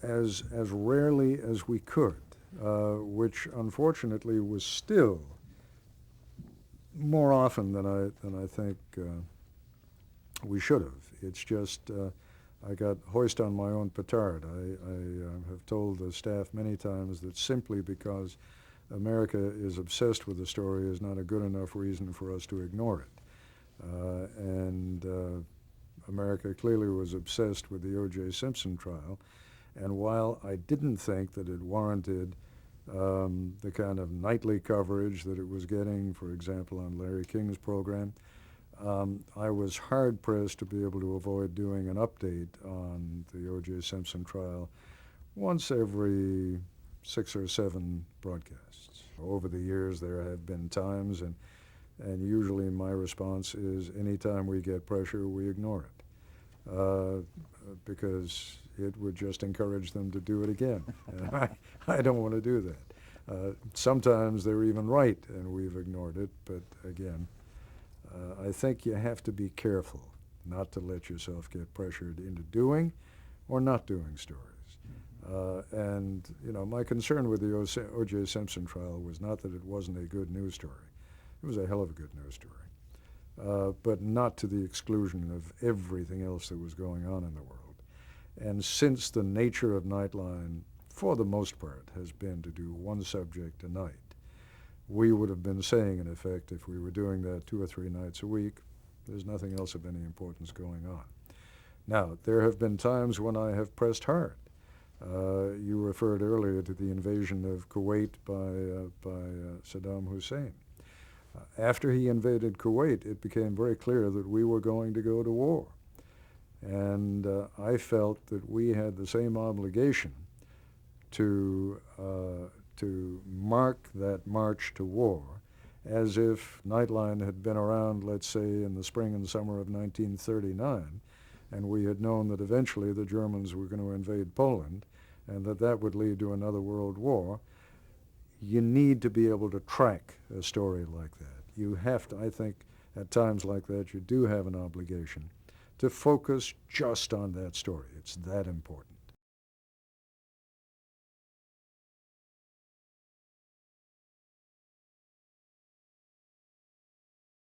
as rarely as we could, which unfortunately was still more often than I think we should have. It's just I got hoist on my own petard. I have told the staff many times that simply because America is obsessed with the story is not a good enough reason for us to ignore it. And America clearly was obsessed with the O.J. Simpson trial. And while I didn't think that it warranted the kind of nightly coverage that it was getting, for example, on Larry King's program, I was hard-pressed to be able to avoid doing an update on the O.J. Simpson trial once every 6 or 7 broadcasts. Over the years, there have been times, and usually my response is anytime we get pressure, we ignore it, because it would just encourage them to do it again. And I don't want to do that. Sometimes they're even right, and we've ignored it, but again, I think you have to be careful not to let yourself get pressured into doing or not doing stories. And, you know, my concern with the O.J. Simpson trial was not that it wasn't a good news story. It was a hell of a good news story, but not to the exclusion of everything else that was going on in the world. And since the nature of Nightline, for the most part, has been to do one subject a night, we would have been saying, in effect, if we were doing that 2 or 3 nights a week, there's nothing else of any importance going on. Now, there have been times when I have pressed hard. You referred earlier to the invasion of Kuwait by Saddam Hussein. After he invaded Kuwait, it became very clear that we were going to go to war. And I felt that we had the same obligation to mark that march to war as if Nightline had been around, let's say, in the spring and summer of 1939, and we had known that eventually the Germans were going to invade Poland and that would lead to another world war. You need to be able to track a story like that. You have to, I think, at times like that, you do have an obligation to focus just on that story. It's that important.